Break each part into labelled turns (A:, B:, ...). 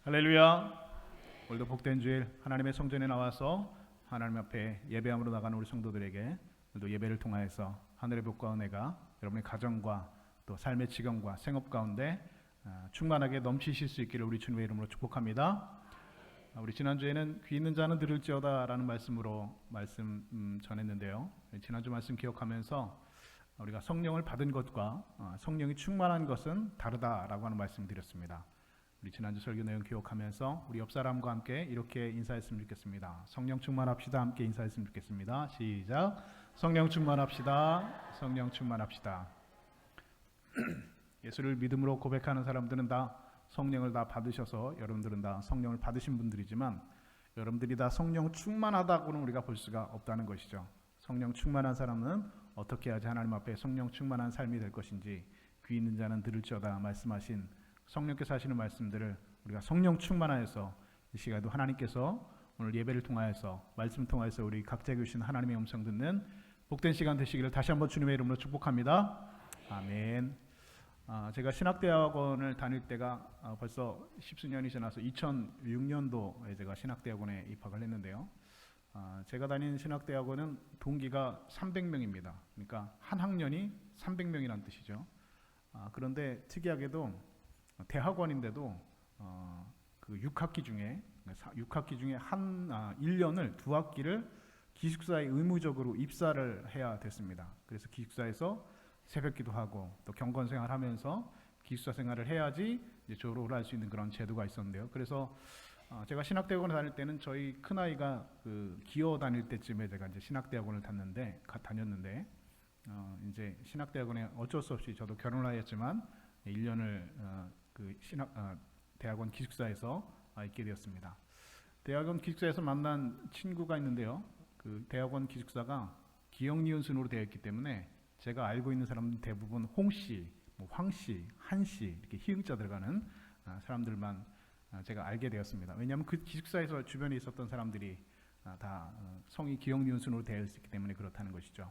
A: 할렐루야. 오늘도 복된 주일 하나님의 성전에 나와서 하나님 앞에 예배함으로 나가는 우리 성도들에게 오늘도 예배를 통하여서 하늘의 복과 은혜가 여러분의 가정과 또 삶의 지경과 생업 가운데 충만하게 넘치실 수 있기를 우리 주님의 이름으로 축복합니다. 우리 지난주에는 귀 있는 자는 들을지어다 라는 말씀으로 말씀 전했는데요. 지난주 말씀 기억하면서 우리가 성령을 받은 것과 성령이 충만한 것은 다르다라고 하는 말씀을 드렸습니다. 우리 지난주 설교 내용 기억하면서 우리 옆 사람과 함께 이렇게 인사했으면 좋겠습니다. 성령 충만합시다. 함께 인사했으면 좋겠습니다. 시작. 성령 충만합시다. 성령 충만합시다. 예수를 믿음으로 고백하는 사람들은 다 성령을 다 받으셔서 여러분들은 다 성령을 받으신 분들이지만 여러분들이 다 성령 충만하다고는 우리가 볼 수가 없다는 것이죠. 성령 충만한 사람은 어떻게 해야지 하나님 앞에 성령 충만한 삶이 될 것인지 귀 있는 자는 들을지어다 말씀하신 성령께서 하시는 말씀들을 우리가 성령 충만하여서 이 시간에도 하나님께서 오늘 예배를 통하여서 말씀을 통하여서 우리 각자에게 주신 하나님의 음성 듣는 복된 시간 되시기를 다시 한번 주님의 이름으로 축복합니다. 아멘. 제가 신학대학원을 다닐 때가 벌써 십수년이 지나서 2006년도에 제가 신학대학원에 입학을 했는데요. 제가 다닌 신학대학원은 동기가 300명입니다. 그러니까 한 학년이 300명이라는 뜻이죠. 그런데 특이하게도 대학원인데도 그 6학기 중에 한 1년을 2학기를 기숙사에 의무적으로 입사를 해야 됐습니다. 그래서 기숙사에서 새벽기도 하고 또 경건생활 하면서 기숙사 생활을 해야지 이제 졸업을 할 수 있는 그런 제도가 있었는데요. 그래서 제가 신학대학원을 다닐 때는 저희 큰아이가 그 기어 다닐 때쯤에 제가 이제 신학대학원을 다녔는데 이제 신학대학원에 어쩔 수 없이 저도 결혼을 하였지만 1년을 대학원 기숙사에서 있게 되었습니다. 대학원 기숙사에서 만난 친구가 있는데요. 그 대학원 기숙사가 기역 니은 순으로 되어 있기 때문에 제가 알고 있는 사람은 대부분 홍씨, 황씨, 한씨 이렇게 희응자 들어가는 사람들만 제가 알게 되었습니다. 왜냐하면 그 기숙사에서 주변에 있었던 사람들이 다 성이 기역 니은 순으로 되어 있기 때문에 그렇다는 것이죠.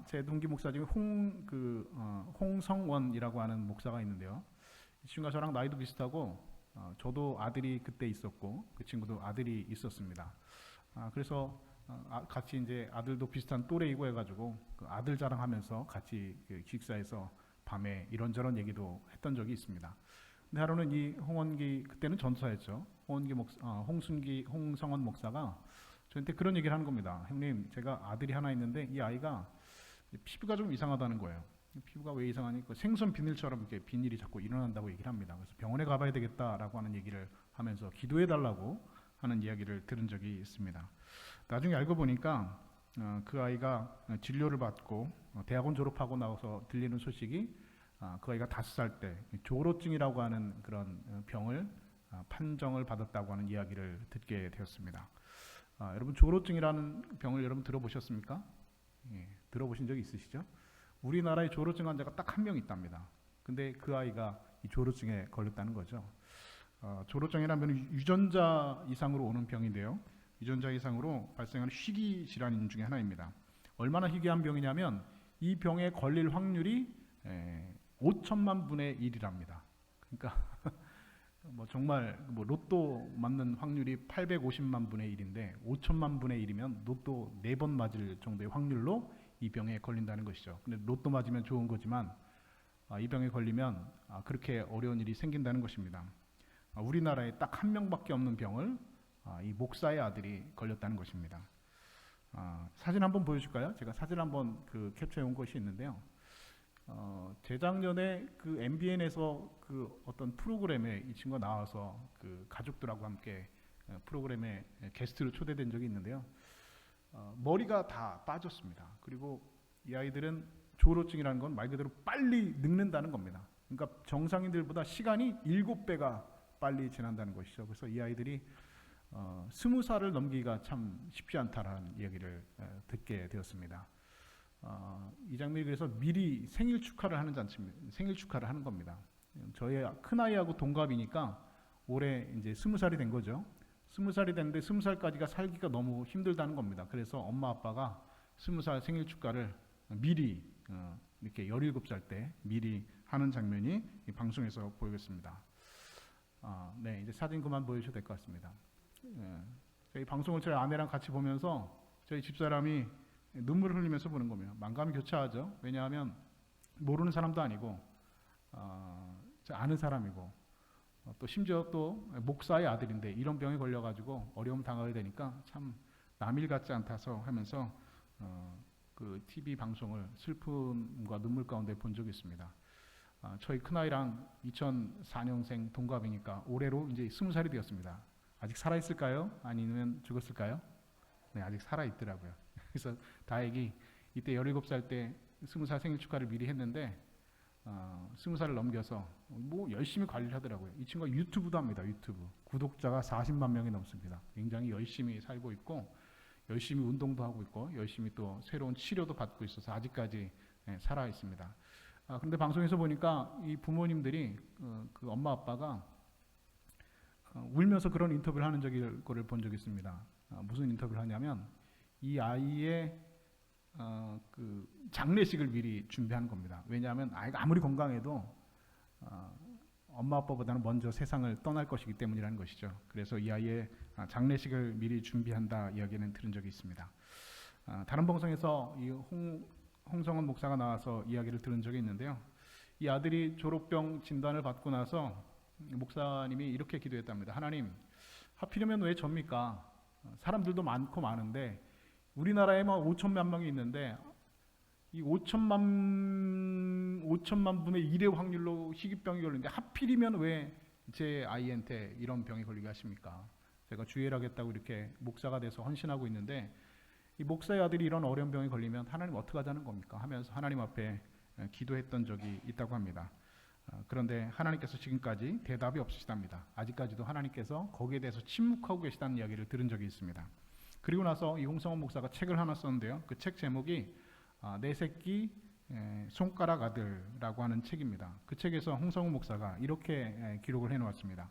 A: 제 동기 목사 중에 홍성원이라고 하는 목사가 있는데요. 이 친구가 저랑 나이도 비슷하고 저도 아들이 그때 있었고 그 친구도 아들이 있었습니다. 그래서 같이 이제 아들도 비슷한 또래이고 해가지고 그 아들 자랑하면서 같이 그 기숙사에서 밤에 이런저런 얘기도 했던 적이 있습니다. 근데 하루는 이 홍원기 그때는 전도사였죠. 홍성원 목사가 저한테 그런 얘기를 하는 겁니다. 형님, 제가 아들이 하나 있는데 이 아이가 피부가 좀 이상하다는 거예요. 피부가 왜 이상하니? 생선 비늘처럼 이렇게 비늘이 자꾸 일어난다고 얘기를 합니다. 그래서 병원에 가봐야 되겠다라고 하는 얘기를 하면서 기도해달라고 하는 이야기를 들은 적이 있습니다. 나중에 알고 보니까 그 아이가 진료를 받고 대학원 졸업하고 나와서 들리는 소식이 그 아이가 5살 때 조로증이라고 하는 그런 병을 판정을 받았다고 하는 이야기를 듣게 되었습니다. 여러분 조로증이라는 병을 여러분 들어보셨습니까? 예, 들어보신 적 있으시죠? 우리나라에 조로증 환자가 딱 한 명 있답니다. 근데 그 아이가 이 조로증에 걸렸다는 거죠. 조로증이라는 유전자 이상으로 오는 병인데요. 유전자 이상으로 발생하는 희귀 질환 중에 하나입니다. 얼마나 희귀한 병이냐면 이 병에 걸릴 확률이 5천만 분의 1이랍니다. 그러니까 정말 로또 맞는 확률이 850만 분의 1인데 5천만 분의 1이면 로또 4번 맞을 정도의 확률로 이 병에 걸린다는 것이죠. 근데 로또 맞으면 좋은 거지만 이 병에 걸리면 그렇게 어려운 일이 생긴다는 것입니다. 우리나라에 딱 한 명밖에 없는 병을 이 목사의 아들이 걸렸다는 것입니다. 사진 한번 보여줄까요? 제가 사진 한번 캡처해 온 것이 있는데요. 재작년에 그 MBN에서 그 어떤 프로그램에 이 친구가 나와서 그 가족들하고 함께 프로그램에 게스트로 초대된 적이 있는데요. 머리가 다 빠졌습니다. 그리고 이 아이들은 조로증이라는 건 말 그대로 빨리 늙는다는 겁니다. 그러니까 정상인들보다 시간이 7배가 빨리 지난다는 것이죠. 그래서 이 아이들이 20살을 넘기기가 참 쉽지 않다라는 이야기를 듣게 되었습니다. 이 장면이 그래서 미리 생일 축하를 하는 잔치입니다. 생일 축하를 하는 겁니다. 저희 큰아이하고 동갑이니까 올해 이제 20살이 된 거죠. 20살이 됐는데 20살까지가 살기가 너무 힘들다는 겁니다. 그래서 엄마 아빠가 20살 생일 축가를 미리 이렇게 17살 때 미리 하는 장면이 이 방송에서 보이겠습니다. 네, 이제 사진 그만 보여주셔도 될 것 같습니다. 예, 저희 방송을 저희 아내랑 같이 보면서 저희 집사람이 눈물을 흘리면서 보는 겁니다. 만감이 교차하죠. 왜냐하면 모르는 사람도 아니고 아는 사람이고 또 심지어 또 목사의 아들인데 이런 병에 걸려가지고 어려움 당하게 되니까 참 남일 같지 않다서 하면서 그 TV 방송을 슬픔과 눈물 가운데 본 적이 있습니다. 저희 큰아이랑 2004년생 동갑이니까 올해로 이제 20살이 되었습니다. 아직 살아있을까요? 아니면 죽었을까요? 네, 아직 살아있더라고요. 그래서 다행히 이때 17살 때 20살 생일 축하를 미리 했는데 20살을 넘겨서 뭐 열심히 관리를 하더라고요. 이 친구가 유튜브도 합니다. 유튜브 구독자가 40만 명이 넘습니다. 굉장히 열심히 살고 있고 열심히 운동도 하고 있고 열심히 또 새로운 치료도 받고 있어서 아직까지 살아 있습니다. 그런데 방송에서 보니까 이 부모님들이 그 엄마 아빠가 울면서 그런 인터뷰를 하는 거를 본 적이 있습니다. 무슨 인터뷰를 하냐면 이 아이의 그 장례식을 미리 준비하는 겁니다. 왜냐하면 아이가 아무리 건강해도 엄마 아빠보다는 먼저 세상을 떠날 것이기 때문이라는 것이죠. 그래서 이 아이의 장례식을 미리 준비한다 이야기는 들은 적이 있습니다. 다른 방송에서 이 홍성원 목사가 나와서 이야기를 들은 적이 있는데요. 이 아들이 졸업병 진단을 받고 나서 목사님이 이렇게 기도했답니다. 하나님, 하필이면 왜 접니까? 사람들도 많고 많은데 우리나라에만 5천만 명이 있는데 이 5천만 분의 1의 확률로 희귀병이 걸리는데 하필이면 왜 제 아이한테 이런 병이 걸리게 하십니까? 제가 주의를 하겠다고 이렇게 목사가 돼서 헌신하고 있는데 이 목사의 아들이 이런 어려운 병에 걸리면 하나님 어떻게 하자는 겁니까? 하면서 하나님 앞에 기도했던 적이 있다고 합니다. 그런데 하나님께서 지금까지 대답이 없으시답니다. 아직까지도 하나님께서 거기에 대해서 침묵하고 계시다는 이야기를 들은 적이 있습니다. 그리고 나서 이 홍성원 목사가 책을 하나 썼는데요. 그 책 제목이 내 새끼 손가락 아들이라고 하는 책입니다. 그 책에서 홍성원 목사가 이렇게 기록을 해놓았습니다.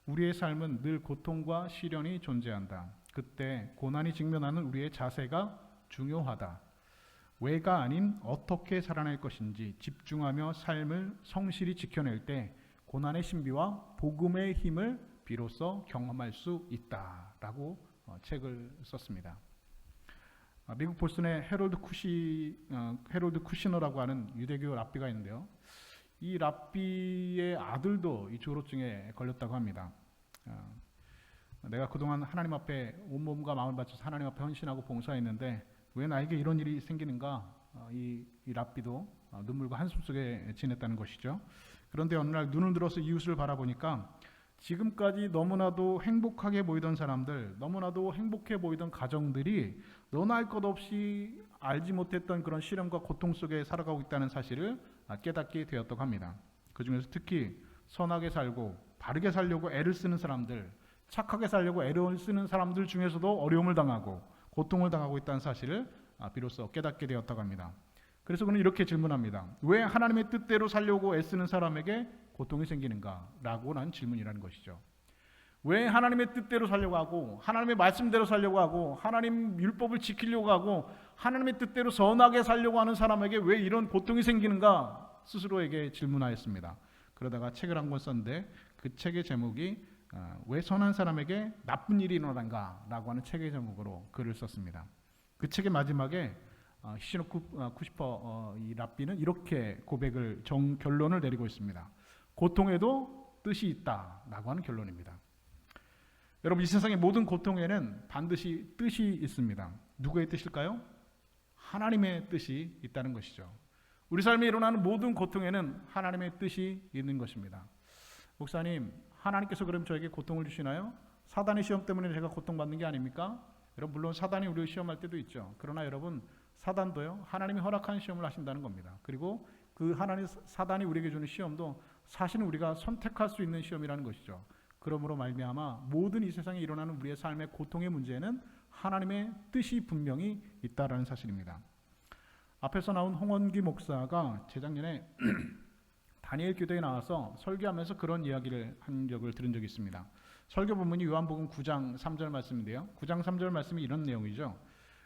A: 우리의 삶은 늘 고통과 시련이 존재한다. 그때 고난이 직면하는 우리의 자세가 중요하다. 왜가 아닌 어떻게 살아낼 것인지 집중하며 삶을 성실히 지켜낼 때 고난의 신비와 복음의 힘을 비로소 경험할 수 있다라고 책을 썼습니다. 미국 보스턴에 헤롤드 쿠시너라고 하는 유대교 랍비가 있는데요. 이 랍비의 아들도 이 조로증에 걸렸다고 합니다. 내가 그동안 하나님 앞에 온몸과 마음을 바쳐서 하나님 앞에 헌신하고 봉사했는데 왜 나에게 이런 일이 생기는가? 이 랍비도 눈물과 한숨 속에 지냈다는 것이죠. 그런데 어느 날 눈을 들어서 이웃을 바라보니까 지금까지 너무나도 행복하게 보이던 사람들, 너무나도 행복해 보이던 가정들이 너나 할 것 없이 알지 못했던 그런 시련과 고통 속에 살아가고 있다는 사실을 깨닫게 되었다고 합니다. 그 중에서 특히 선하게 살고 바르게 살려고 애를 쓰는 사람들, 착하게 살려고 애를 쓰는 사람들 중에서도 어려움을 당하고 고통을 당하고 있다는 사실을 비로소 깨닫게 되었다고 합니다. 그래서 그는 이렇게 질문합니다. 왜 하나님의 뜻대로 살려고 애쓰는 사람에게 고통이 생기는가? 라고 난 질문이라는 것이죠. 왜 하나님의 뜻대로 살려고 하고 하나님의 말씀대로 살려고 하고 하나님 율법을 지키려고 하고 하나님의 뜻대로 선하게 살려고 하는 사람에게 왜 이런 고통이 생기는가? 스스로에게 질문하였습니다. 그러다가 책을 한 권 썼는데 그 책의 제목이 왜 선한 사람에게 나쁜 일이 일어난가? 라고 하는 책의 제목으로 글을 썼습니다. 그 책의 마지막에 히시노 쿠시퍼 이 랍비는 이렇게 고백을 결론을 내리고 있습니다. 고통에도 뜻이 있다라고 하는 결론입니다. 여러분, 이 세상의 모든 고통에는 반드시 뜻이 있습니다. 누구의 뜻일까요? 하나님의 뜻이 있다는 것이죠. 우리 삶에 일어나는 모든 고통에는 하나님의 뜻이 있는 것입니다. 목사님, 하나님께서 그럼 저에게 고통을 주시나요? 사단의 시험 때문에 제가 고통받는 게 아닙니까? 여러분, 물론 사단이 우리를 시험할 때도 있죠. 그러나 여러분, 사단도요, 하나님이 허락한 시험을 하신다는 겁니다. 그리고 그 사단이 우리에게 주는 시험도 사실은 우리가 선택할 수 있는 시험이라는 것이죠. 그러므로 말미암아 모든 이 세상에 일어나는 우리의 삶의 고통의 문제는 하나님의 뜻이 분명히 있다라는 사실입니다. 앞에서 나온 홍원기 목사가 재작년에 다니엘 교대에 나와서 설교하면서 그런 이야기를 한 적을 들은 적이 있습니다. 설교 본문이 요한복음 9장 3절 말씀인데요. 9장 3절 말씀이 이런 내용이죠.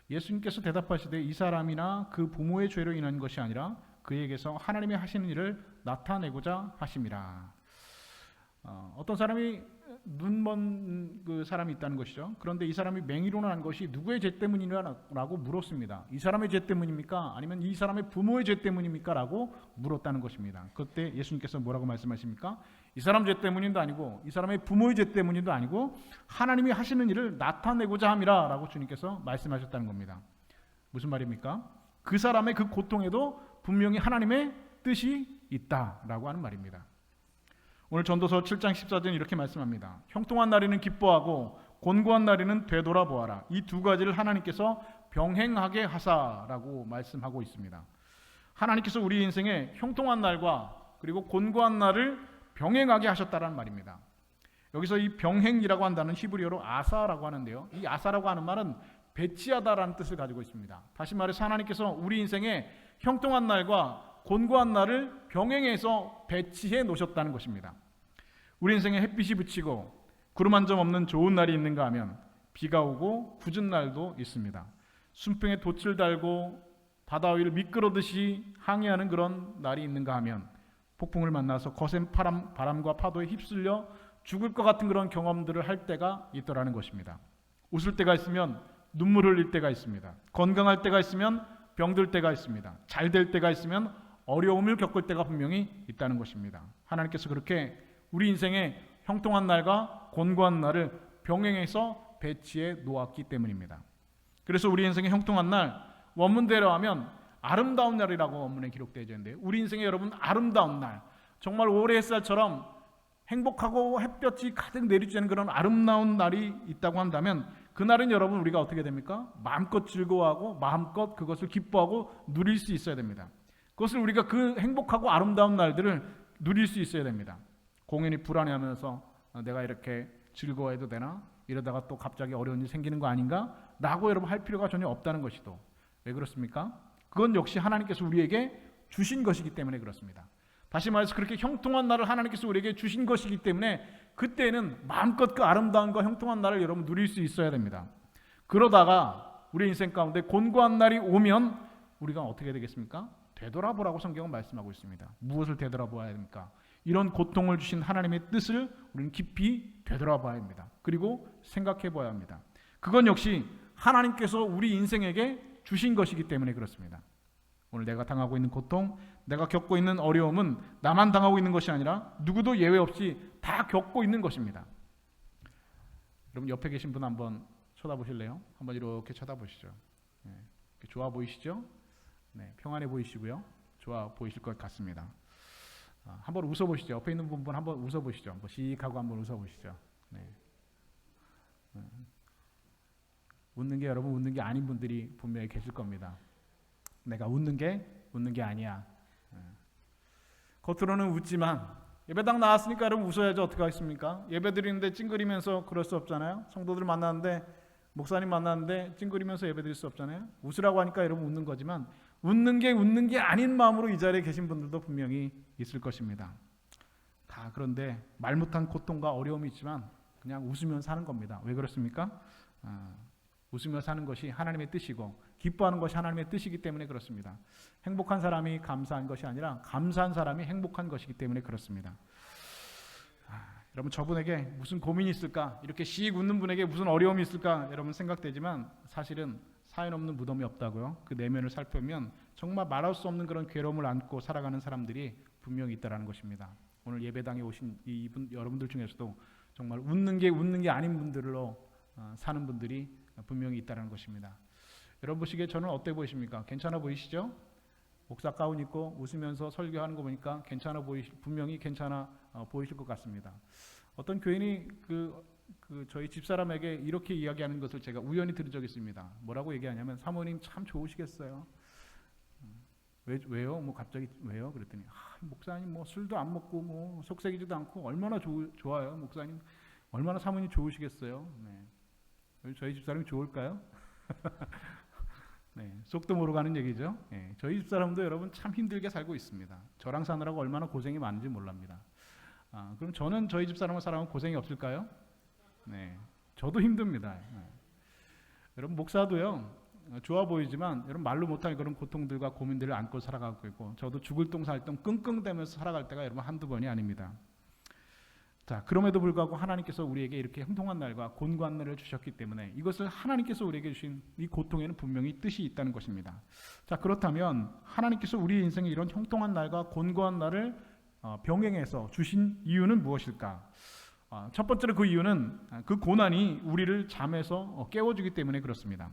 A: 예수님께서 대답하시되 이 사람이나 그 부모의 죄로 인한 것이 아니라 그에게서 하나님이 하시는 일을 나타내고자 하심이라. 어떤 사람이 눈먼 그 사람이 있다는 것이죠. 그런데 이 사람이 맹의로 난 것이 누구의 죄 때문이냐라고 물었습니다. 이 사람의 죄 때문입니까? 아니면 이 사람의 부모의 죄 때문입니까? 라고 물었다는 것입니다. 그때 예수님께서 뭐라고 말씀하십니까? 이 사람 죄 때문인도 아니고 이 사람의 부모의 죄 때문인도 아니고 하나님이 하시는 일을 나타내고자 함이라 라고 주님께서 말씀하셨다는 겁니다. 무슨 말입니까? 그 사람의 그 고통에도 분명히 하나님의 뜻이 있다라고 하는 말입니다. 오늘 전도서 7장 14절은 이렇게 말씀합니다. 형통한 날에는 기뻐하고 곤고한 날에는 되돌아보아라. 이 두 가지를 하나님께서 병행하게 하사라고 말씀하고 있습니다. 하나님께서 우리 인생에 형통한 날과 그리고 곤고한 날을 병행하게 하셨다는 말입니다. 여기서 이 병행이라고 한다는 히브리어로 아사라고 하는데요. 이 아사라고 하는 말은 배치하다라는 뜻을 가지고 있습니다. 다시 말해서 하나님께서 우리 인생에 형통한 날과 곤고한 날을 병행해서 배치해 놓으셨다는 것입니다. 우리 인생에 햇빛이 비치고 구름 한 점 없는 좋은 날이 있는가 하면 비가 오고 굳은 날도 있습니다. 순풍에 돛을 달고 바다 위를 미끄러듯이 항해하는 그런 날이 있는가 하면 폭풍을 만나서 거센 바람과 파도에 휩쓸려 죽을 것 같은 그런 경험들을 할 때가 있더라는 것입니다. 웃을 때가 있으면 눈물 흘릴 때가 있습니다. 건강할 때가 있으면 병들 때가 있습니다. 잘 될 때가 있으면 어려움을 겪을 때가 분명히 있다는 것입니다. 하나님께서 그렇게 우리 인생에 형통한 날과 곤고한 날을 병행해서 배치해 놓았기 때문입니다. 그래서 우리 인생의 형통한 날, 원문대로 하면 아름다운 날이라고 원문에 기록되어 있는데 우리 인생에 여러분 아름다운 날, 정말 올해 햇살처럼 행복하고 햇볕이 가득 내리쬐는 그런 아름다운 날이 있다고 한다면 그날은 여러분 우리가 어떻게 됩니까? 마음껏 즐거워하고 마음껏 그것을 기뻐하고 누릴 수 있어야 됩니다. 그것을 우리가 그 행복하고 아름다운 날들을 누릴 수 있어야 됩니다. 공연히 불안해하면서 내가 이렇게 즐거워해도 되나? 이러다가 또 갑자기 어려운 일이 생기는 거 아닌가? 라고 여러분 할 필요가 전혀 없다는 것이죠. 왜 그렇습니까? 그건 역시 하나님께서 우리에게 주신 것이기 때문에 그렇습니다. 다시 말해서 그렇게 형통한 날을 하나님께서 우리에게 주신 것이기 때문에 그때는 마음껏 그 아름다움과 형통한 날을 여러분 누릴 수 있어야 됩니다. 그러다가 우리 인생 가운데 곤고한 날이 오면 우리가 어떻게 되겠습니까? 되돌아보라고 성경은 말씀하고 있습니다. 무엇을 되돌아보아야 됩니까? 이런 고통을 주신 하나님의 뜻을 우리는 깊이 되돌아봐야 합니다. 그리고 생각해 봐야 합니다. 그건 역시 하나님께서 우리 인생에게 주신 것이기 때문에 그렇습니다. 오늘 내가 당하고 있는 고통, 내가 겪고 있는 어려움은 나만 당하고 있는 것이 아니라 누구도 예외 없이 다 겪고 있는 것입니다. 여러분 옆에 계신 분 한번 쳐다보실래요? 한번 이렇게 쳐다보시죠. 네, 좋아 보이시죠? 네, 평안해 보이시고요. 좋아 보이실 것 같습니다. 한번 웃어보시죠. 옆에 있는 분 한번 웃어보시죠. 한번 씩하고 한번 웃어보시죠. 네. 웃는 게 여러분 웃는 게 아닌 분들이 분명히 계실 겁니다. 내가 웃는 게 아니야. 겉으로는 웃지만 예배당 나왔으니까 여러분 웃어야죠. 어떻게 하겠습니까? 예배 드리는데 찡그리면서 그럴 수 없잖아요. 성도들 만나는데 목사님 만나는데 찡그리면서 예배 드릴 수 없잖아요. 웃으라고 하니까 여러분 웃는 거지만 웃는 게 아닌 마음으로 이 자리에 계신 분들도 분명히 있을 것입니다. 다 그런데 말 못한 고통과 어려움이 있지만 그냥 웃으면 사는 겁니다. 왜 그렇습니까? 웃으며 사는 것이 하나님의 뜻이고 기뻐하는 것이 하나님의 뜻이기 때문에 그렇습니다. 행복한 사람이 감사한 것이 아니라 감사한 사람이 행복한 것이기 때문에 그렇습니다. 여러분 저분에게 무슨 고민이 있을까? 이렇게 씩 웃는 분에게 무슨 어려움이 있을까? 여러분 생각되지만 사실은 사연 없는 무덤이 없다고요. 그 내면을 살펴보면 정말 말할 수 없는 그런 괴로움을 안고 살아가는 사람들이 분명히 있다는 것입니다. 오늘 예배당에 오신 이분 여러분들 중에서도 정말 웃는 게 아닌 분들로 사는 분들이 분명히 있다는 것입니다. 여러분 보시기에 저는 어때 보이십니까? 괜찮아 보이시죠? 목사 가운 입고 웃으면서 설교하는 거 보니까 분명히 괜찮아 보이실 것 같습니다. 어떤 교인이 저희 집사람에게 이렇게 이야기하는 것을 제가 우연히 들은 적이 있습니다. 뭐라고 얘기하냐면 사모님 참 좋으시겠어요. 왜요? 뭐 갑자기 왜요? 그랬더니 목사님 뭐 술도 안 먹고 뭐 속썩이지도 않고 얼마나 좋아요. 목사님 얼마나 사모님 좋으시겠어요. 네. 저희 집사람이 좋을까요? 네, 속도 모르고 하는 얘기죠. 네, 저희 집사람도 여러분 참 힘들게 살고 있습니다. 저랑 사느라고 얼마나 고생이 많은지 몰랍니다. 그럼 저는 저희 집사람과 살아가면 고생이 없을까요? 네, 저도 힘듭니다. 네. 여러분 목사도요 좋아 보이지만 여러분 말로 못할 그런 고통들과 고민들을 안고 살아가고 있고 저도 죽을 똥 살 똥 끙끙대면서 살아갈 때가 여러분 한두 번이 아닙니다. 자, 그럼에도 불구하고 하나님께서 우리에게 이렇게 형통한 날과 곤고한 날을 주셨기 때문에 이것을 하나님께서 우리에게 주신 이 고통에는 분명히 뜻이 있다는 것입니다. 자, 그렇다면 하나님께서 우리 인생에 이런 형통한 날과 곤고한 날을 병행해서 주신 이유는 무엇일까? 첫 번째로 그 이유는 그 고난이 우리를 잠에서 깨워주기 때문에 그렇습니다.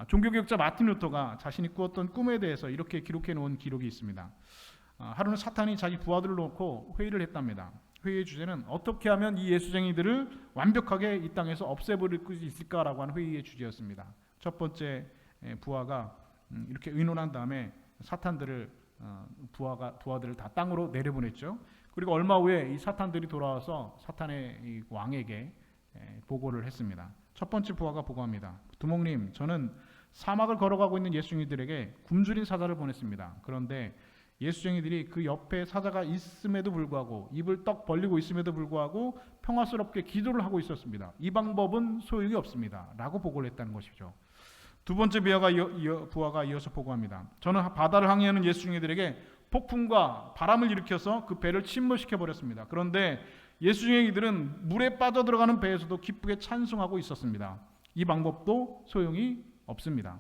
A: 종교개혁자 마틴 루터가 자신이 꾸었던 꿈에 대해서 이렇게 기록해 놓은 기록이 있습니다. 하루는 사탄이 자기 부하들을 놓고 회의를 했답니다. 회의의 주제는 어떻게 하면 이 예수쟁이들을 완벽하게 이 땅에서 없애버릴 수 있을까라고 하는 회의의 주제였습니다. 첫 번째 부하가 이렇게 의논한 다음에 사탄들을 부하들을 다 땅으로 내려보냈죠. 그리고 얼마 후에 이 사탄들이 돌아와서 사탄의 이 왕에게 보고를 했습니다. 첫 번째 부하가 보고합니다. 두목님, 저는 사막을 걸어가고 있는 예수쟁이들에게 굶주린 사자를 보냈습니다. 그런데 예수쟁이들이 그 옆에 사자가 있음에도 불구하고 입을 떡 벌리고 있음에도 불구하고 평화스럽게 기도를 하고 있었습니다. 이 방법은 소용이 없습니다. 라고 보고를 했다는 것이죠. 두 번째 부하가 이어서 보고합니다. 저는 바다를 항해하는 예수쟁이들에게 폭풍과 바람을 일으켜서 그 배를 침몰시켜 버렸습니다. 그런데 예수쟁이들은 물에 빠져들어가는 배에서도 기쁘게 찬송하고 있었습니다. 이 방법도 소용이 없습니다.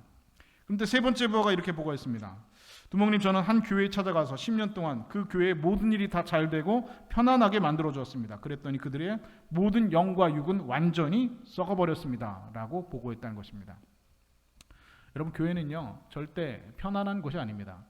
A: 그런데 세 번째 부하가 이렇게 보고했습니다. 두목님, 저는 한 교회에 찾아가서 10년 동안 그 교회의 모든 일이 다 잘 되고 편안하게 만들어 주었습니다. 그랬더니 그들의 모든 영과 육은 완전히 썩어버렸습니다. 라고 보고했다는 것입니다. 여러분, 교회는요 절대 편안한 곳이 아닙니다.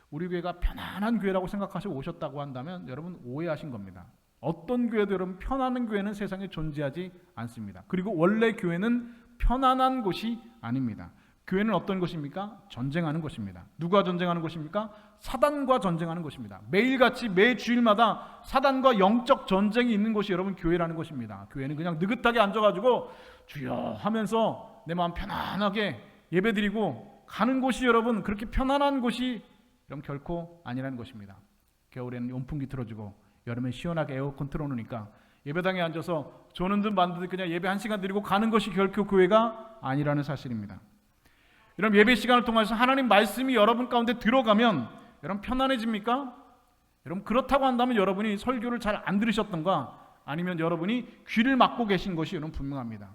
A: 우리 교회가 편안한 교회라고 생각하시고 오셨다고 한다면 여러분 오해하신 겁니다. 어떤 교회도 여러분 편안한 교회는 세상에 존재하지 않습니다. 그리고 원래 교회는 편안한 곳이 아닙니다. 교회는 어떤 곳입니까? 전쟁하는 곳입니다. 누가 전쟁하는 곳입니까? 사단과 전쟁하는 곳입니다. 매일같이 매 주일마다 사단과 영적 전쟁이 있는 곳이 여러분 교회라는 것입니다. 교회는 그냥 느긋하게 앉아가지고 주여 하면서 내 마음 편안하게 예배드리고 가는 곳이 여러분 그렇게 편안한 곳이 여러분 결코 아니라는 것입니다. 겨울에는 온풍기 틀어주고 여름엔 시원하게 에어컨 틀어놓으니까 예배당에 앉아서 조는 듯 만든 듯 그냥 예배 1시간 드리고 가는 것이 결코 교회가 아니라는 사실입니다. 여러분, 예배 시간을 통해서 하나님 말씀이 여러분 가운데 들어가면 여러분 편안해집니까? 여러분, 그렇다고 한다면 여러분이 설교를 잘 안 들으셨던가 아니면 여러분이 귀를 막고 계신 것이 여러분 분명합니다.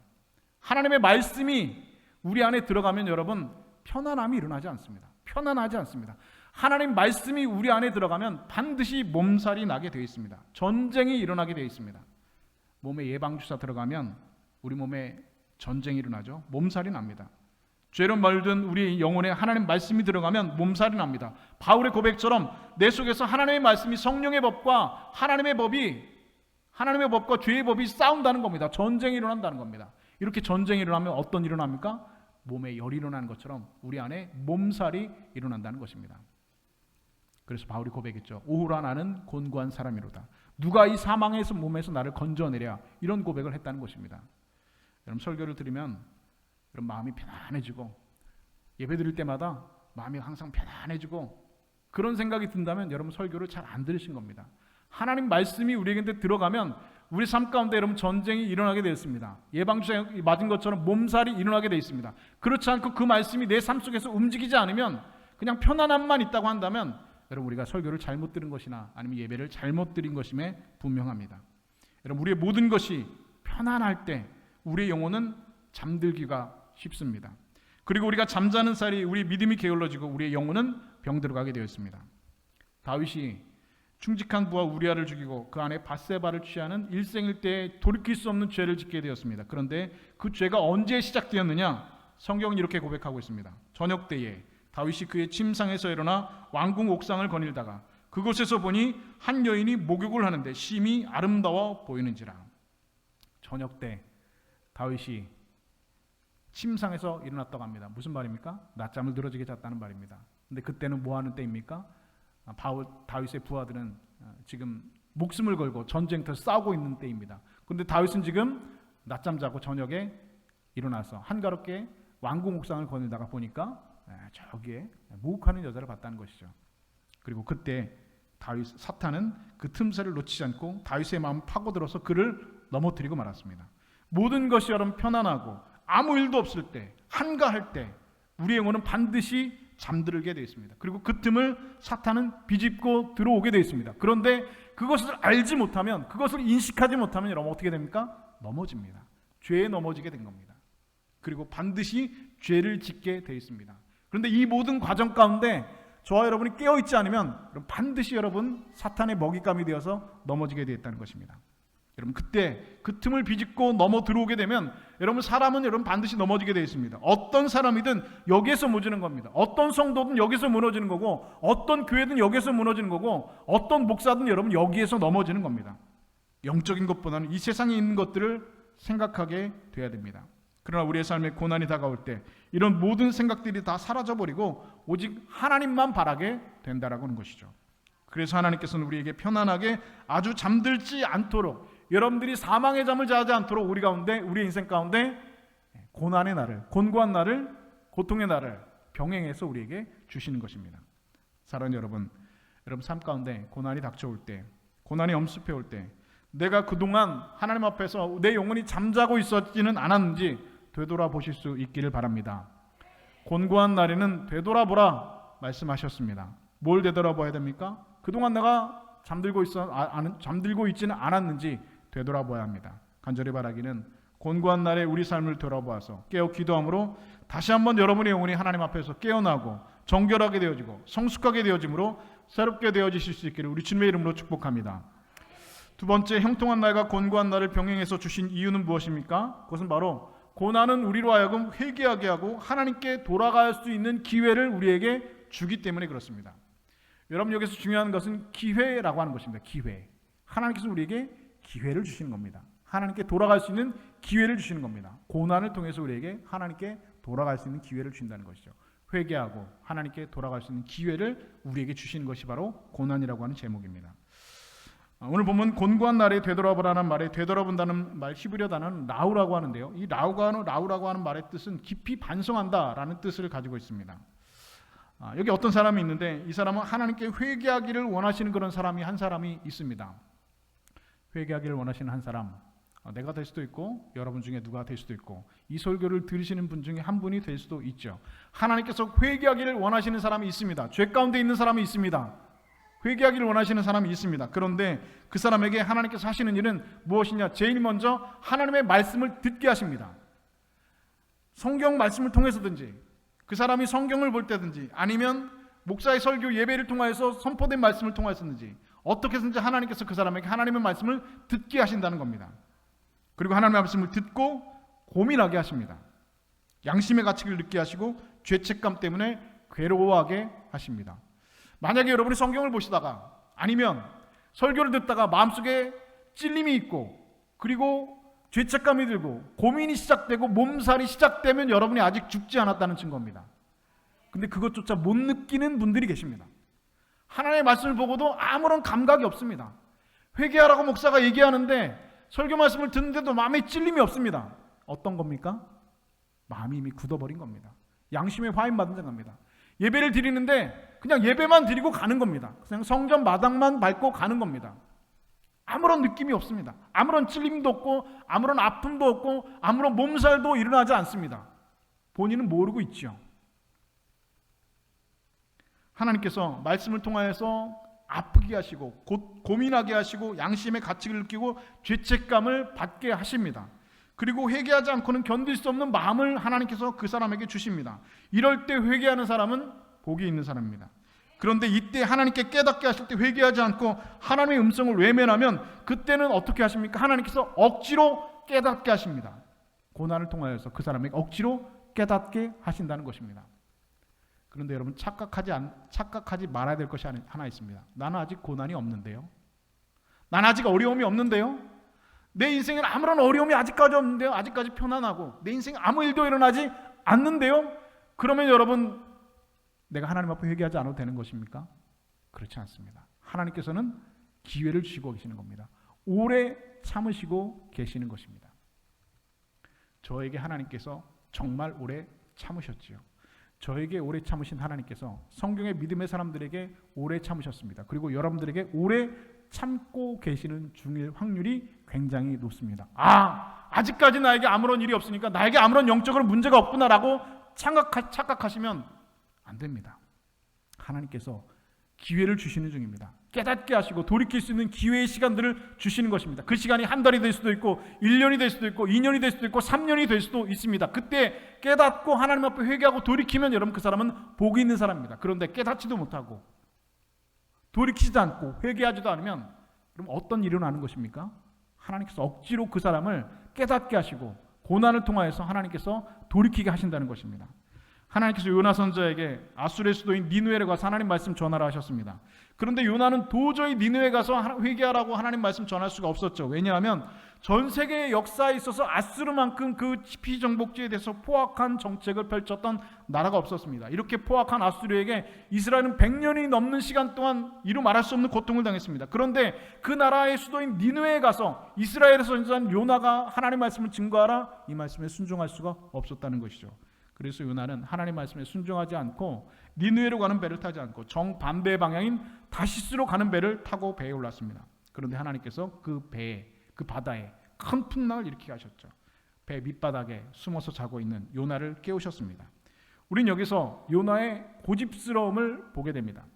A: 하나님의 말씀이 우리 안에 들어가면 여러분 편안함이 일어나지 않습니다. 편안하지 않습니다. 하나님 말씀이 우리 안에 들어가면 반드시 몸살이 나게 되어 있습니다. 전쟁이 일어나게 되어 있습니다. 몸에 예방주사 들어가면 우리 몸에 전쟁이 일어나죠. 몸살이 납니다. 죄로 멀든 우리 영혼에 하나님 말씀이 들어가면 몸살이 납니다. 바울의 고백처럼 내 속에서 하나님의 말씀이 성령의 법과 하나님의 법과 죄의 법이 싸운다는 겁니다. 전쟁이 일어난다는 겁니다. 이렇게 전쟁이 일어나면 어떤 일이 일어납니까? 몸에 열이 일어나는 것처럼 우리 안에 몸살이 일어난다는 것입니다. 그래서 바울이 고백했죠. 오호라 나는 곤고한 사람이로다. 누가 이 사망에서 몸에서 나를 건져내랴. 이런 고백을 했다는 것입니다. 여러분, 설교를 들으면 여러분 마음이 편안해지고 예배 드릴 때마다 마음이 항상 편안해지고 그런 생각이 든다면 여러분 설교를 잘 안 들으신 겁니다. 하나님 말씀이 우리에게 들어가면 우리 삶 가운데 여러분 전쟁이 일어나게 되었습니다. 예방주사 맞은 것처럼 몸살이 일어나게 되어 있습니다. 그렇지 않고 그 말씀이 내 삶 속에서 움직이지 않으면 그냥 편안함만 있다고 한다면 여러분 우리가 설교를 잘못 들은 것이나 아니면 예배를 잘못 드린 것임에 분명합니다. 여러분, 우리의 모든 것이 편안할 때 우리의 영혼은 잠들기가 쉽습니다. 그리고 우리가 잠자는 사이 우리 믿음이 게을러지고 우리의 영혼은 병들어가게 되었습니다. 다윗이 충직한 부하 우리아를 죽이고 그 안에 밧세바를 취하는 일생일대에 돌이킬 수 없는 죄를 짓게 되었습니다. 그런데 그 죄가 언제 시작되었느냐? 성경은 이렇게 고백하고 있습니다. 저녁 때에 다윗이 그의 침상에서 일어나 왕궁 옥상을 거닐다가 그곳에서 보니 한 여인이 목욕을 하는데 심히 아름다워 보이는지라. 저녁 때 다윗이 침상에서 일어났다고 합니다. 무슨 말입니까? 낮잠을 늘어지게 잤다는 말입니다. 근데 그때는 뭐 하는 때입니까? 다윗의 부하들은 지금 목숨을 걸고 전쟁터에서 싸우고 있는 때입니다. 그런데 다윗은 지금 낮잠 자고 저녁에 일어나서 한가롭게 왕궁 옥상을 거닐다가 보니까 저기에 목욕하는 여자를 봤다는 것이죠. 그리고 그때 사탄은 그 틈새를 놓치지 않고 다윗의 마음을 파고들어서 그를 넘어뜨리고 말았습니다. 모든 것이 여러분 편안하고 아무 일도 없을 때, 한가할 때 우리의 영혼은 반드시 잠들게 되어 있습니다. 그리고 그 틈을 사탄은 비집고 들어오게 되어 있습니다. 그런데 그것을 알지 못하면, 그것을 인식하지 못하면 여러분 어떻게 됩니까? 넘어집니다. 죄에 넘어지게 된 겁니다. 그리고 반드시 죄를 짓게 되어 있습니다. 그런데 이 모든 과정 가운데 저와 여러분이 깨어있지 않으면 반드시 여러분 사탄의 먹잇감이 되어서 넘어지게 되어 있다는 것입니다. 여러분 그때 그 틈을 비집고 넘어 들어오게 되면 여러분 사람은 여러분 반드시 넘어지게 되어 있습니다. 어떤 사람이든 여기에서 무너지는 겁니다. 어떤 성도든 여기서 무너지는 거고, 어떤 교회든 여기에서 무너지는 거고, 어떤 목사든 여러분 여기에서 넘어지는 겁니다. 영적인 것보다는 이 세상에 있는 것들을 생각하게 돼야 됩니다. 그러나 우리의 삶에 고난이 다가올 때 이런 모든 생각들이 다 사라져버리고 오직 하나님만 바라게 된다라고 하는 것이죠. 그래서 하나님께서는 우리에게 편안하게 아주 잠들지 않도록, 여러분들이 사망의 잠을 자지 않도록 우리 가운데, 우리의 인생 가운데 고난의 날을, 곤고한 날을, 고통의 날을 병행해서 우리에게 주시는 것입니다. 사랑하는 여러분 삶 가운데 고난이 닥쳐올 때, 고난이 엄습해 올 때 내가 그동안 하나님 앞에서 내 영혼이 잠자고 있었지는 않았는지 되돌아보실 수 있기를 바랍니다. 곤고한 날에는 되돌아보라 말씀하셨습니다. 뭘 되돌아봐야 됩니까? 그동안 내가 잠들고 있지는 않았는지 되돌아봐야 합니다. 간절히 바라기는 곤고한 날에 우리 삶을 돌아보아서 깨어 기도함으로 다시 한번 여러분의 영혼이 하나님 앞에서 깨어나고 정결하게 되어지고 성숙하게 되어짐으로 새롭게 되어지실 수 있기를 우리 주님의 이름으로 축복합니다. 두 번째, 형통한 날과 곤고한 날을 병행해서 주신 이유는 무엇입니까? 그것은 바로 고난은 우리로 하여금 회개하게 하고 하나님께 돌아갈 수 있는 기회를 우리에게 주기 때문에 그렇습니다. 여러분 여기서 중요한 것은 기회라고 하는 것입니다. 기회. 하나님께서 우리에게 기회를 주시는 겁니다. 하나님께 돌아갈 수 있는 기회를 주시는 겁니다. 고난을 통해서 우리에게 하나님께 돌아갈 수 있는 기회를 주신다는 것이죠. 회개하고 하나님께 돌아갈 수 있는 기회를 우리에게 주시는 것이 바로 고난이라고 하는 제목입니다. 오늘 보면 곤고한 날에 되돌아보라는 말에 되돌아본다는 말 히브리어 단어는 라우라고 하는데요. 이 라우라고 하는 말의 뜻은 깊이 반성한다라는 뜻을 가지고 있습니다. 여기 어떤 사람이 있는데 이 사람은 하나님께 회개하기를 원하시는 그런 사람이 한 사람이 있습니다. 회개하기를 원하시는 한 사람, 내가 될 수도 있고 여러분 중에 누가 될 수도 있고 이 설교를 들으시는 분 중에 한 분이 될 수도 있죠. 하나님께서 회개하기를 원하시는 사람이 있습니다. 죄 가운데 있는 사람이 있습니다. 회개하기를 원하시는 사람이 있습니다. 그런데 그 사람에게 하나님께서 하시는 일은 무엇이냐? 제일 먼저 하나님의 말씀을 듣게 하십니다. 성경 말씀을 통해서든지 그 사람이 성경을 볼 때든지 아니면 목사의 설교 예배를 통하여서 선포된 말씀을 통하여서든지 어떻게 해서든지 하나님께서 그 사람에게 하나님의 말씀을 듣게 하신다는 겁니다. 그리고 하나님의 말씀을 듣고 고민하게 하십니다. 양심의 가책을 느끼게 하시고 죄책감 때문에 괴로워하게 하십니다. 만약에 여러분이 성경을 보시다가 아니면 설교를 듣다가 마음속에 찔림이 있고 그리고 죄책감이 들고 고민이 시작되고 몸살이 시작되면 여러분이 아직 죽지 않았다는 증거입니다. 근데 그것조차 못 느끼는 분들이 계십니다. 하나님의 말씀을 보고도 아무런 감각이 없습니다. 회개하라고 목사가 얘기하는데 설교 말씀을 듣는데도 마음에 찔림이 없습니다. 어떤 겁니까? 마음이 이미 굳어버린 겁니다. 양심의 화인 받은 겁니다. 예배를 드리는데 그냥 예배만 드리고 가는 겁니다. 그냥 성전 마당만 밟고 가는 겁니다. 아무런 느낌이 없습니다. 아무런 찔림도 없고 아무런 아픔도 없고 아무런 몸살도 일어나지 않습니다. 본인은 모르고 있죠. 하나님께서 말씀을 통하여서 아프게 하시고 고민하게 하시고 양심의 가책을 느끼고 죄책감을 받게 하십니다. 그리고 회개하지 않고는 견딜 수 없는 마음을 하나님께서 그 사람에게 주십니다. 이럴 때 회개하는 사람은 복이 있는 사람입니다. 그런데 이때 하나님께 깨닫게 하실 때 회개하지 않고 하나님의 음성을 외면하면 그때는 어떻게 하십니까? 하나님께서 억지로 깨닫게 하십니다. 고난을 통하여서 그 사람에게 억지로 깨닫게 하신다는 것입니다. 그런데 여러분 착각하지 말아야 될 것이 하나 있습니다. 나는 아직 고난이 없는데요. 나는 아직 어려움이 없는데요. 내 인생에는 아무런 어려움이 아직까지 없는데요. 아직까지 편안하고 내 인생에 아무 일도 일어나지 않는데요. 그러면 여러분 내가 하나님 앞에 회개하지 않아도 되는 것입니까? 그렇지 않습니다. 하나님께서는 기회를 주시고 계시는 겁니다. 오래 참으시고 계시는 것입니다. 저에게 하나님께서 정말 오래 참으셨지요. 저에게 오래 참으신 하나님께서 성경의 믿음의 사람들에게 오래 참으셨습니다. 그리고 여러분들에게 오래 참고 계시는 중일 확률이 굉장히 높습니다. 아직까지 나에게 아무런 일이 없으니까 나에게 아무런 영적으로 문제가 없구나라고 착각하시면 안 됩니다. 하나님께서 기회를 주시는 중입니다. 깨닫게 하시고 돌이킬 수 있는 기회의 시간들을 주시는 것입니다. 그 시간이 한 달이 될 수도 있고 1년이 될 수도 있고 2년이 될 수도 있고 3년이 될 수도 있습니다. 그때 깨닫고 하나님 앞에 회개하고 돌이키면 여러분 그 사람은 복이 있는 사람입니다. 그런데 깨닫지도 못하고 돌이키지도 않고 회개하지도 않으면 그럼 어떤 일이 일어나는 것입니까? 하나님께서 억지로 그 사람을 깨닫게 하시고 고난을 통하여서 하나님께서 돌이키게 하신다는 것입니다. 하나님께서 요나 선지자에게 아수르의 수도인 니느웨에 가서 하나님 말씀 전하라 하셨습니다. 그런데 요나는 도저히 니느웨에 가서 회개하라고 하나님 말씀 전할 수가 없었죠. 왜냐하면 전 세계의 역사에 있어서 아수르만큼 그 피정복지에 대해서 포악한 정책을 펼쳤던 나라가 없었습니다. 이렇게 포악한 아수르에게 이스라엘은 100년이 넘는 시간 동안 이루 말할 수 없는 고통을 당했습니다. 그런데 그 나라의 수도인 니느웨에 가서 이스라엘의 선지자 요나가 하나님 말씀을 증거하라, 이 말씀에 순종할 수가 없었다는 것이죠. 그래서 요나는 하나님 말씀에 순종하지 않고 니느웨로 가는 배를 타지 않고 정반대 방향인 다시스로 가는 배를 타고 배에 올랐습니다. 그런데 하나님께서 그 배에, 그 바다에 큰 풍랑을 일으키게 하셨죠. 배 밑바닥에 숨어서 자고 있는 요나를 깨우셨습니다. 우린 여기서 요나의 고집스러움을 보게 됩니다.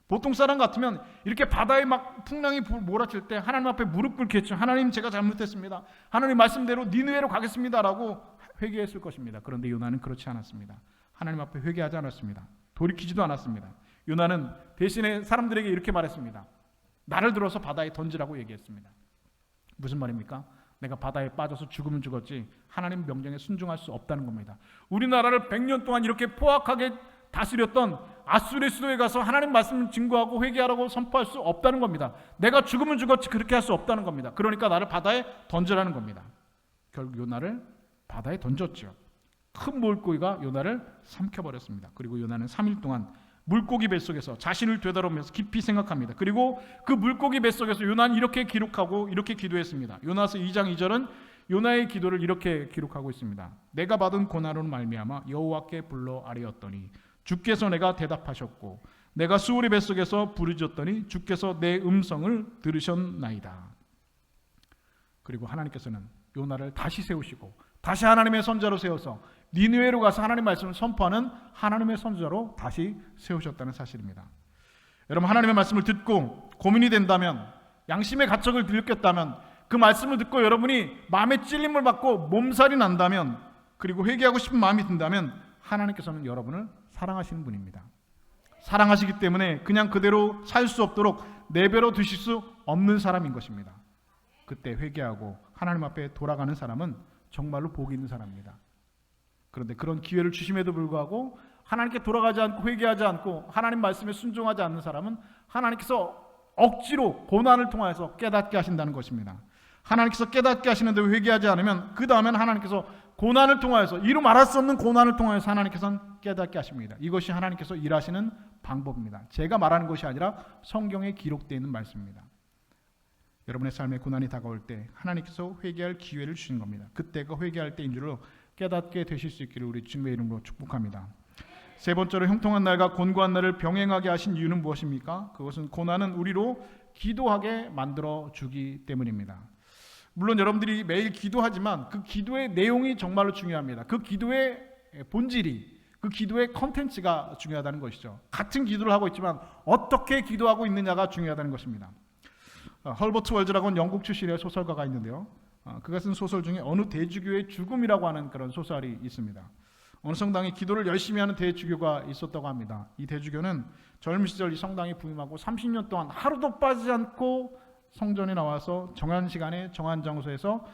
A: 보통 사람 같으면 이렇게 바다에 막 풍랑이 몰아칠 때 하나님 앞에 무릎 꿇겠죠. 하나님, 제가 잘못했습니다. 하나님 말씀대로 니느웨로 가겠습니다라고 회개했을 것입니다. 그런데 요나는 그렇지 않았습니다. 하나님 앞에 회개하지 않았습니다. 돌이키지도 않았습니다. 요나는 대신에 사람들에게 이렇게 말했습니다. 나를 들어서 바다에 던지라고 얘기했습니다. 무슨 말입니까? 내가 바다에 빠져서 죽으면 죽었지 하나님 명령에 순종할 수 없다는 겁니다. 우리나라를 100년 동안 이렇게 포악하게 다스렸던 아수르의 수도에 가서 하나님 말씀을 증거하고 회개하라고 선포할 수 없다는 겁니다. 내가 죽으면 죽었지 그렇게 할 수 없다는 겁니다. 그러니까 나를 바다에 던지라는 겁니다. 결국 요나를 바다에 던졌죠. 큰 물고기가 요나를 삼켜버렸습니다. 그리고 요나는 3일 동안 물고기 뱃속에서 자신을 되돌아보면서 깊이 생각합니다. 그리고 그 물고기 뱃속에서 요나는 이렇게 기록하고 이렇게 기도했습니다. 요나서 2장 2절은 요나의 기도를 이렇게 기록하고 있습니다. 내가 받은 고난으로 말미암아 여호와께 불러 아뢰었더니 주께서 내가 대답하셨고 내가 수울의 뱃속에서 부르짖었더니 주께서 내 음성을 들으셨나이다. 그리고 하나님께서는 요나를 다시 세우시고 다시 하나님의 선자로 세워서 니느웨로 가서 하나님 말씀을 선포하는 하나님의 선자로 다시 세우셨다는 사실입니다. 여러분, 하나님의 말씀을 듣고 고민이 된다면, 양심의 가책을 느꼈다면, 그 말씀을 듣고 여러분이 마음에 찔림을 받고 몸살이 난다면, 그리고 회개하고 싶은 마음이 든다면 하나님께서는 여러분을 사랑하시는 분입니다. 사랑하시기 때문에 그냥 그대로 살 수 없도록 내버려 두실 수 없는 사람인 것입니다. 그때 회개하고 하나님 앞에 돌아가는 사람은 정말로 복이 있는 사람입니다. 그런데 그런 기회를 주심에도 불구하고 하나님께 돌아가지 않고 회개하지 않고 하나님 말씀에 순종하지 않는 사람은 하나님께서 억지로 고난을 통해서 깨닫게 하신다는 것입니다. 하나님께서 깨닫게 하시는데 회개하지 않으면 그 다음에는 하나님께서 고난을 통하여서 이루 말할 수 없는 고난을 통하여서 하나님께서는 깨닫게 하십니다. 이것이 하나님께서 일하시는 방법입니다. 제가 말하는 것이 아니라 성경에 기록되어 있는 말씀입니다. 여러분의 삶에 고난이 다가올 때 하나님께서 회개할 기회를 주시는 겁니다. 그때가 회개할 때인 줄로 깨닫게 되실 수 있기를 우리 주님의 이름으로 축복합니다. 세 번째로 형통한 날과 곤고한 날을 병행하게 하신 이유는 무엇입니까? 그것은 고난은 우리로 기도하게 만들어 주기 때문입니다. 물론 여러분들이 매일 기도하지만 그 기도의 내용이 정말로 중요합니다. 그 기도의 본질이, 그 기도의 컨텐츠가 중요하다는 것이죠. 같은 기도를 하고 있지만 어떻게 기도하고 있느냐가 중요하다는 것입니다. 헐버트 월즈라고 하는 영국 출신의 소설가가 있는데요. 그가 쓴 소설 중에 어느 대주교의 죽음이라고 하는 그런 소설이 있습니다. 어느 성당에 기도를 열심히 하는 대주교가 있었다고 합니다. 이 대주교는 젊은 시절 이 성당에 부임하고 30년 동안 하루도 빠지지 않고 성전에 나와서 정한 시간에 정한 장소에서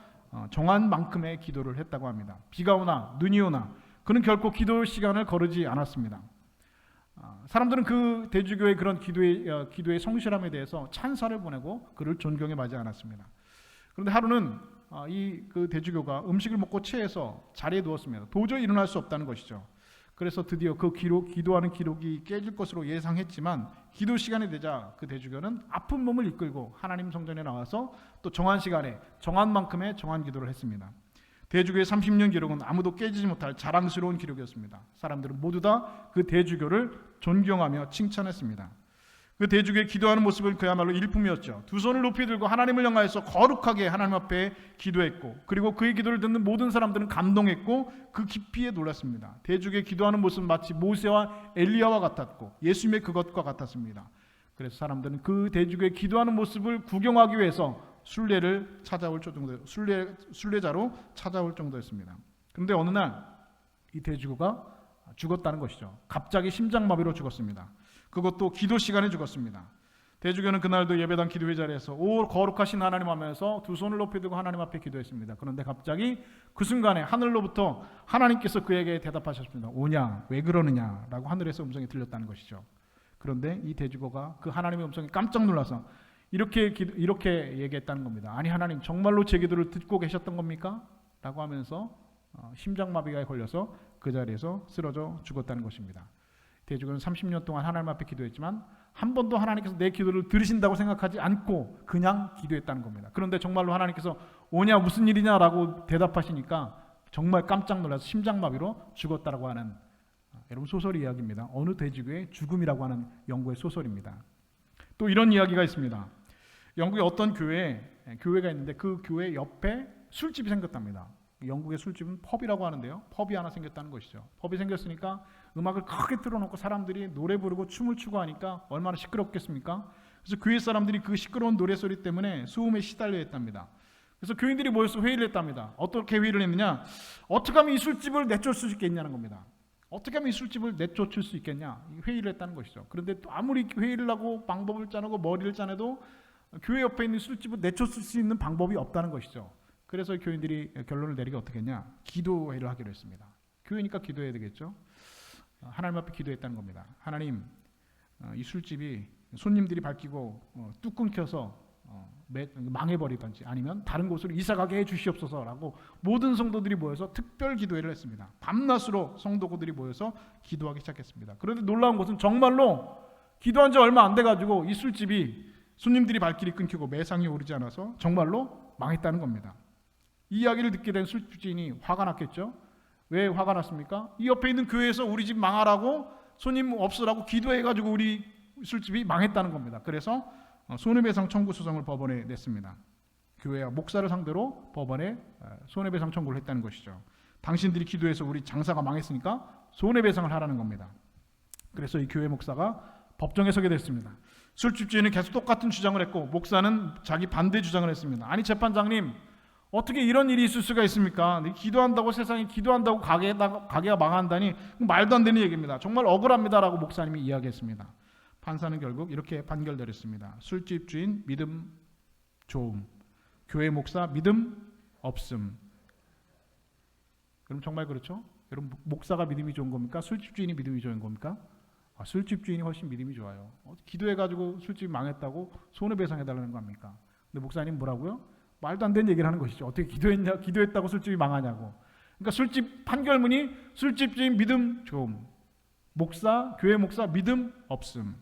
A: 정한 만큼의 기도를 했다고 합니다. 비가 오나 눈이 오나 그는 결코 기도 시간을 거르지 않았습니다. 사람들은 그 대주교의 그런 기도의 성실함에 대해서 찬사를 보내고 그를 존경해 마지 않았습니다. 그런데 하루는 그 대주교가 음식을 먹고 체해서 자리에 누웠습니다. 도저히 일어날 수 없다는 것이죠. 그래서 드디어 그 기도하는 기록이 깨질 것으로 예상했지만 기도 시간이 되자 그 대주교는 아픈 몸을 이끌고 하나님 성전에 나와서 또 정한 시간에 정한 만큼의 정한 기도를 했습니다. 대주교의 30년 기록은 아무도 깨지지 못할 자랑스러운 기록이었습니다. 사람들은 모두 다 그 대주교를 존경하며 칭찬했습니다. 그 대주교의 기도하는 모습은 그야말로 일품이었죠. 두 손을 높이 들고 하나님을 향하여서 거룩하게 하나님 앞에 기도했고, 그리고 그의 기도를 듣는 모든 사람들은 감동했고 그 깊이에 놀랐습니다. 대주교의 기도하는 모습은 마치 모세와 엘리야와 같았고 예수님의 그것과 같았습니다. 그래서 사람들은 그 대주교의 기도하는 모습을 구경하기 위해서 순례를 찾아올 정도, 순례자로 찾아올 정도였습니다. 그런데 어느 날 이 대주교가 죽었다는 것이죠. 갑자기 심장마비로 죽었습니다. 그것도 기도 시간에 죽었습니다. 대주교는 그날도 예배당 기도회 자리에서 오 거룩하신 하나님 하면서 두 손을 높이 들고 하나님 앞에 기도했습니다. 그런데 갑자기 그 순간에 하늘로부터 하나님께서 그에게 대답하셨습니다. 오냐 왜 그러느냐라고 하늘에서 음성이 들렸다는 것이죠. 그런데 이 대주교가 그 하나님의 음성에 깜짝 놀라서 이렇게 얘기했다는 겁니다. 아니 하나님 정말로 제 기도를 듣고 계셨던 겁니까? 라고 하면서 심장마비가 걸려서 그 자리에서 쓰러져 죽었다는 것입니다. 대주교는 30년 동안 하나님 앞에 기도했지만 한 번도 하나님께서 내 기도를 들으신다고 생각하지 않고 그냥 기도했다는 겁니다. 그런데 정말로 하나님께서 오냐 무슨 일이냐라고 대답하시니까 정말 깜짝 놀라서 심장마비로 죽었다라고 하는 여러분 소설 이야기입니다. 어느 대주교의 죽음이라고 하는 영국의 소설입니다. 또 이런 이야기가 있습니다. 영국의 어떤 교회가 있는데 그 교회 옆에 술집이 생겼답니다. 영국의 술집은 펍이라고 하는데요. 펍이 하나 생겼다는 것이죠. 펍이 생겼으니까 음악을 크게 틀어놓고 사람들이 노래 부르고 춤을 추고 하니까 얼마나 시끄럽겠습니까? 그래서 교회 사람들이 그 시끄러운 노래소리 때문에 소음에 시달려 했답니다. 그래서 교인들이 모여서 회의를 했답니다. 어떻게 회의를 했느냐? 어떻게 하면 이 술집을 내쫓을 수 있겠냐는 겁니다. 어떻게 하면 이 술집을 내쫓을 수 있겠냐? 회의를 했다는 것이죠. 그런데 또 아무리 회의를 하고 방법을 짜내고 머리를 짜내도 교회 옆에 있는 술집을 내쫓을 수 있는 방법이 없다는 것이죠. 그래서 교인들이 결론을 내리게 어떻게 했냐? 기도회를 하기로 했습니다. 교회니까 기도해야 되겠죠. 하나님 앞에 기도했다는 겁니다. 하나님, 이 술집이 손님들이 밝히고 뚝 끊겨서 망해버리든지 아니면 다른 곳으로 이사가게 해주시옵소서라고 모든 성도들이 모여서 특별 기도회를 했습니다. 밤낮으로 성도들이 모여서 기도하기 시작했습니다. 그런데 놀라운 것은 정말로 기도한 지 얼마 안 돼가지고 이 술집이 손님들이 발길이 끊기고 매상이 오르지 않아서 정말로 망했다는 겁니다. 이 이야기를 듣게 된 술집주인이 화가 났겠죠. 왜 화가 났습니까? 이 옆에 있는 교회에서 우리 집 망하라고 손님 없으라고 기도해가지고 우리 술집이 망했다는 겁니다. 그래서 손해배상 청구 소송을 법원에 냈습니다. 교회와 목사를 상대로 법원에 손해배상 청구를 했다는 것이죠. 당신들이 기도해서 우리 장사가 망했으니까 손해배상을 하라는 겁니다. 그래서 이 교회 목사가 법정에 서게 됐습니다. 술집 주인은 계속 똑같은 주장을 했고 목사는 자기 반대 주장을 했습니다. 아니 재판장님 어떻게 이런 일이 있을 수가 있습니까? 기도한다고 세상에 기도한다고 가게가 망한다니 말도 안 되는 얘기입니다. 정말 억울합니다라고 목사님이 이야기했습니다. 판사는 결국 이렇게 판결 내렸습니다. 술집 주인 믿음 좋음, 교회 목사 믿음 없음. 그럼 정말 그렇죠? 여러분 목사가 믿음이 좋은 겁니까? 술집 주인이 믿음이 좋은 겁니까? 술집 주인이 훨씬 믿음이 좋아요. 기도해가지고 술집이 망했다고 손해배상해달라는 거 아닙니까? 근데 목사님 뭐라고요? 말도 안 되는 얘기를 하는 것이죠. 어떻게 기도했다고 술집이 망하냐고. 그러니까 술집 판결문이 술집 주인 믿음 좋음, 교회 목사 믿음 없음.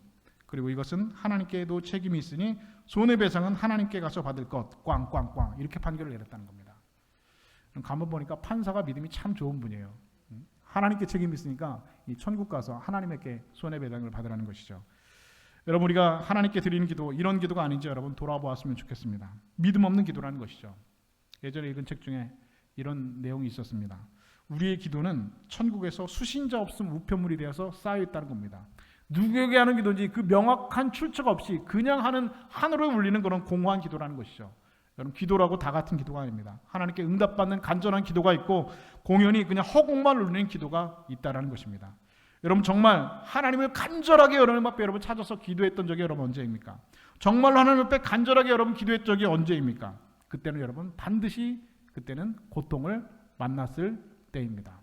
A: 그리고 이것은 하나님께도 책임이 있으니 손해배상은 하나님께 가서 받을 것 꽝꽝꽝 이렇게 판결을 내렸다는 겁니다. 가만 보니까 판사가 믿음이 참 좋은 분이에요. 하나님께 책임이 있으니까 이 천국 가서 하나님에게 손해배상을 받으라는 것이죠. 여러분 우리가 하나님께 드리는 기도 이런 기도가 아닌지 여러분 돌아보았으면 좋겠습니다. 믿음 없는 기도라는 것이죠. 예전에 읽은 책 중에 이런 내용이 있었습니다. 우리의 기도는 천국에서 수신자 없음 우편물이 되어서 쌓여있다는 겁니다. 누구에게 하는 기도인지 그 명확한 출처가 없이 그냥 하는 하늘에 울리는 그런 공허한 기도라는 것이죠. 여러분 기도라고 다 같은 기도가 아닙니다. 하나님께 응답받는 간절한 기도가 있고 공연히 그냥 허공만 울리는 기도가 있다는 것입니다. 여러분 정말 하나님을 간절하게 여러분 앞에 여러분 찾아서 기도했던 적이 여러분 언제입니까? 정말로 하나님 앞에 간절하게 여러분 기도했던 적이 언제입니까? 그때는 여러분 반드시 그때는 고통을 만났을 때입니다.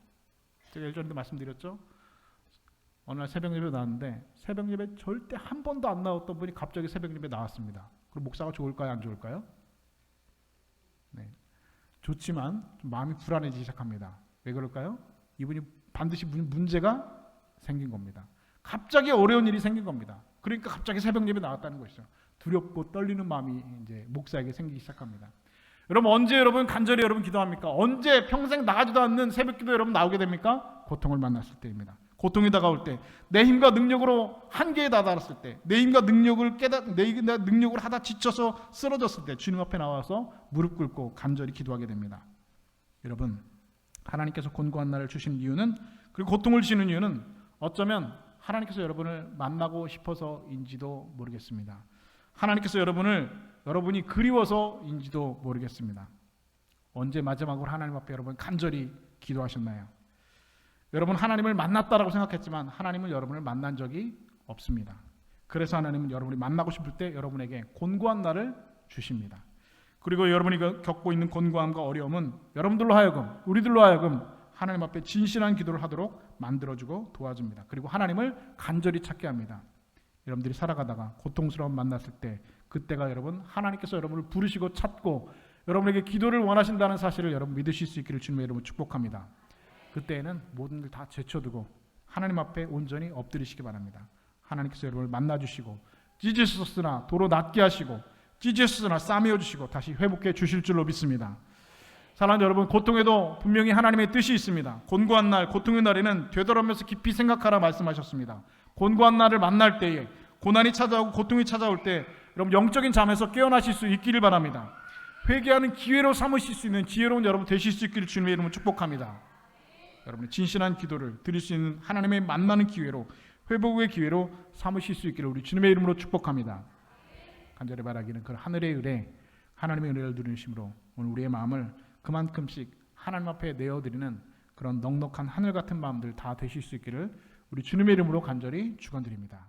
A: 제가 예전에도 말씀드렸죠. 어느 날 새벽 예배 나왔는데 새벽 예배 절대 한 번도 안 나왔던 분이 갑자기 새벽 예배 나왔습니다. 그럼 목사가 좋을까요? 안 좋을까요? 네, 좋지만 좀 마음이 불안해지기 시작합니다. 왜 그럴까요? 이분이 반드시 문제가 생긴 겁니다. 갑자기 어려운 일이 생긴 겁니다. 그러니까 갑자기 새벽 예배 나왔다는 것이죠. 두렵고 떨리는 마음이 이제 목사에게 생기기 시작합니다. 여러분 언제 여러분 간절히 여러분 기도합니까? 언제 평생 나가지도 않는 새벽 기도 여러분 나오게 됩니까? 고통을 만났을 때입니다. 고통이 다가올 때, 내 힘과 능력으로 한계에 다다랐을 때, 내 힘과 능력을 하다 지쳐서 쓰러졌을 때 주님 앞에 나와서 무릎 꿇고 간절히 기도하게 됩니다. 여러분 하나님께서 곤고한 날을 주신 이유는 그리고 고통을 주시는 이유는 어쩌면 하나님께서 여러분을 만나고 싶어서인지도 모르겠습니다. 하나님께서 여러분이 그리워서인지도 모르겠습니다. 언제 마지막으로 하나님 앞에 여러분 간절히 기도하셨나요? 여러분 하나님을 만났다라고 생각했지만 하나님은 여러분을 만난 적이 없습니다. 그래서 하나님은 여러분이 만나고 싶을 때 여러분에게 곤고한 날을 주십니다. 그리고 여러분이 겪고 있는 곤고함과 어려움은 우리들로 하여금 하나님 앞에 진실한 기도를 하도록 만들어주고 도와줍니다. 그리고 하나님을 간절히 찾게 합니다. 여러분들이 살아가다가 고통스러움 만났을 때 그때가 여러분 하나님께서 여러분을 부르시고 찾고 여러분에게 기도를 원하신다는 사실을 여러분 믿으실 수 있기를 주님의 이름으로 축복합니다. 그때에는 모든 걸 다 제쳐두고 하나님 앞에 온전히 엎드리시기 바랍니다. 하나님께서 여러분을 만나주시고 찢으셨으나 도로 낫게 하시고 찢으셨으나 싸매어 주시고 다시 회복해 주실 줄로 믿습니다. 사랑하는 여러분, 고통에도 분명히 하나님의 뜻이 있습니다. 곤고한 날, 고통의 날에는 되돌아오면서 깊이 생각하라 말씀하셨습니다. 곤고한 날을 만날 때에 고난이 찾아오고 고통이 찾아올 때 여러분 영적인 잠에서 깨어나실 수 있기를 바랍니다. 회개하는 기회로 삼으실 수 있는 지혜로운 여러분 되실 수 있기를 주님의 이름으로 축복합니다. 여러분의 진실한 기도를 드릴 수 있는 하나님의 만나는 기회로 회복의 기회로 삼으실 수 있기를 우리 주님의 이름으로 축복합니다. 간절히 바라기는 그 하늘의 은혜, 하나님의 은혜를 누리심으로 오늘 우리의 마음을 그만큼씩 하나님 앞에 내어드리는 그런 넉넉한 하늘 같은 마음들 다 되실 수 있기를 우리 주님의 이름으로 간절히 축원드립니다.